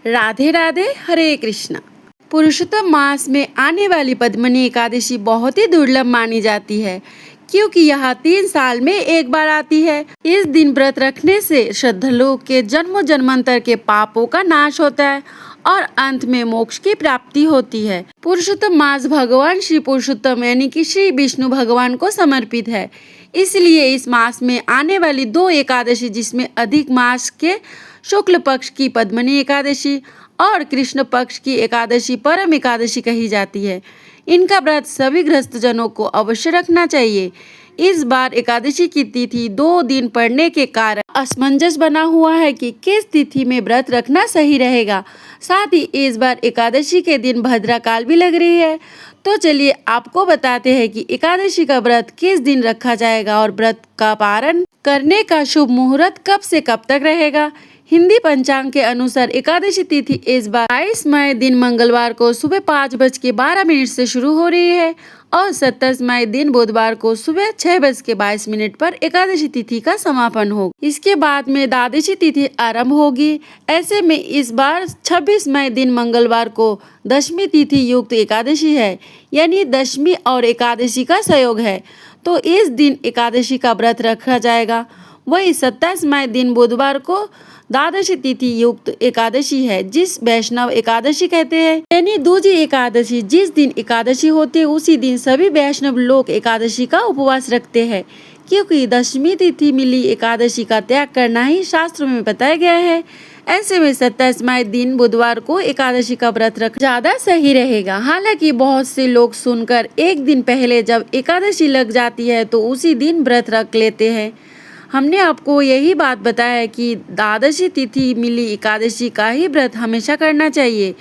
राधे राधे, हरे कृष्णा। पुरुषोत्तम मास में आने वाली पद्मिनी एकादशी बहुत ही दुर्लभ मानी जाती है, क्योंकि यह 3 साल में एक बार आती है। इस दिन व्रत रखने से श्रद्धालुओं के जन्मों जन्मांतर के पापों का नाश होता है और अंत में मोक्ष की प्राप्ति होती है। पुरुषोत्तम मास भगवान श्री पुरुषोत्तम यानी कि श्री विष्णु भगवान को समर्पित है। इसलिए इस मास में आने वाली 2 एकादशी, जिसमें अधिक मास के शुक्ल पक्ष की पद्मिनी एकादशी और कृष्ण पक्ष की एकादशी परम एकादशी कही जाती है, इनका व्रत सभी गृहस्थ जनों को अवश्य रखना चाहिए। इस बार एकादशी की तिथि 2 दिन पड़ने के कारण असमंजस बना हुआ है कि किस तिथि में व्रत रखना सही रहेगा। साथ ही इस बार एकादशी के दिन भद्रा काल भी लग रही है। तो चलिए आपको बताते हैं कि एकादशी का व्रत किस दिन रखा जाएगा और व्रत का पारण करने का शुभ मुहूर्त कब से कब तक रहेगा। हिंदी पंचांग के अनुसार एकादशी तिथि इस बार 22 मई दिन मंगलवार को सुबह 5:12 से शुरू हो रही है और 27 मई दिन बुधवार को सुबह 6:22 पर एकादशी तिथि का समापन होगा। इसके बाद में द्वादशी तिथि आरंभ होगी। ऐसे में इस बार 26 मई दिन मंगलवार को दशमी तिथि युक्त एकादशी है, यानी दशमी और एकादशी का संयोग है, तो इस दिन एकादशी का व्रत रखा जाएगा। वही 27 मई दिन बुधवार को द्वादशी तिथि युक्त एकादशी है, जिस वैष्णव एकादशी कहते हैं, यानी दूजी एकादशी। जिस दिन एकादशी होती है उसी दिन सभी वैष्णव लोग एकादशी का उपवास रखते हैं, क्योंकि दशमी तिथि मिली एकादशी का त्याग करना ही शास्त्रों में बताया गया है। ऐसे में 27 मई दिन बुधवार को एकादशी का व्रत रख ज्यादा सही रहेगा। हालांकि बहुत से लोग सुनकर एक दिन पहले जब एकादशी लग जाती है तो उसी दिन व्रत रख लेते हैं। हमने आपको यही बात बताया है कि द्वादशी तिथि मिली एकादशी का ही व्रत हमेशा करना चाहिए,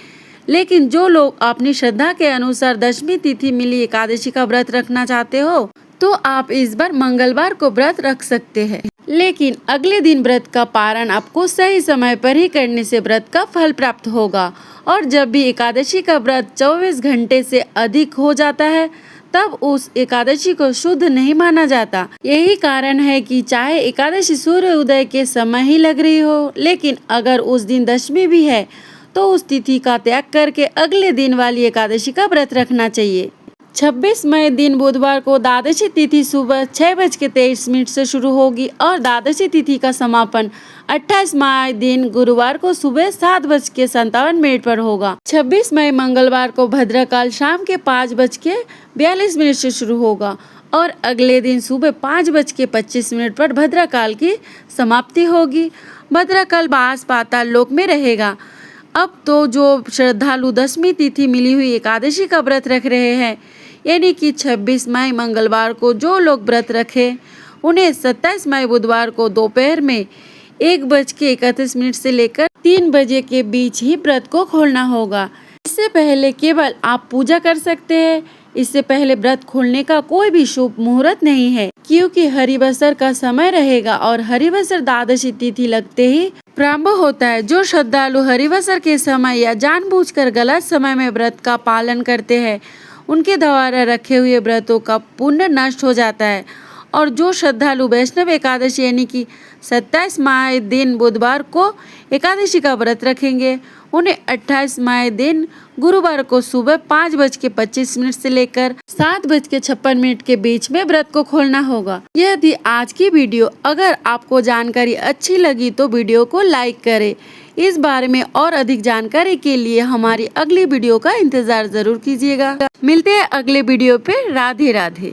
लेकिन जो लोग अपनी श्रद्धा के अनुसार दशमी तिथि मिली एकादशी का व्रत रखना चाहते हो तो आप इस बार मंगलवार को व्रत रख सकते हैं, लेकिन अगले दिन व्रत का पारण आपको सही समय पर ही करने से व्रत का फल प्राप्त होगा। और जब भी एकादशी का व्रत 24 घंटे से अधिक हो जाता है तब उस एकादशी को शुद्ध नहीं माना जाता। यही कारण है कि चाहे एकादशी सूर्य उदय के समय ही लग रही हो, लेकिन अगर उस दिन दशमी भी है तो उस तिथि का त्याग करके अगले दिन वाली एकादशी का व्रत रखना चाहिए। 26 मई दिन बुधवार को द्वादशी तिथि सुबह 6:23 से शुरू होगी और द्वादशी तिथि का समापन 28 मई दिन गुरुवार को सुबह 7:57 पर होगा। 26 मई मंगलवार को भद्रकाल शाम के 5:42 से शुरू होगा और अगले दिन सुबह 5:25 पर भद्रकाल की समाप्ति होगी। भद्रकाल बास पाताल लोक में रहेगा। अब तो जो श्रद्धालु दशमी तिथि मिली हुई एकादशी का व्रत रख रहे हैं, यानी कि 26 मई मंगलवार को जो लोग व्रत रखे, उन्हें 27 मई बुधवार को दोपहर में 1:31 से लेकर 3 बजे के बीच ही व्रत को खोलना होगा। इससे पहले केवल आप पूजा कर सकते हैं। इससे पहले व्रत खोलने का कोई भी शुभ मुहूर्त नहीं है, क्योंकि हरिवसर का समय रहेगा और हरिवसर द्वादशी तिथि लगते ही प्रारंभ होता है। जो श्रद्धालु हरिवसर के समय या जानबूझकर गलत समय में व्रत का पालन करते हैं, उनके द्वारा रखे हुए व्रतों का पुण्य नष्ट हो जाता है। और जो श्रद्धालु वैष्णव एकादशी यानी कि 27 मई दिन बुधवार को एकादशी का व्रत रखेंगे, उन्हें 28 मई दिन गुरुवार को सुबह 5:25 से लेकर 7:56 के बीच में व्रत को खोलना होगा। यह थी आज की वीडियो। अगर आपको जानकारी अच्छी लगी तो वीडियो को लाइक करें। इस बारे में और अधिक जानकारी के लिए हमारी अगली वीडियो का इंतजार जरूर कीजिएगा। मिलते हैं अगले वीडियो पे। राधे राधे।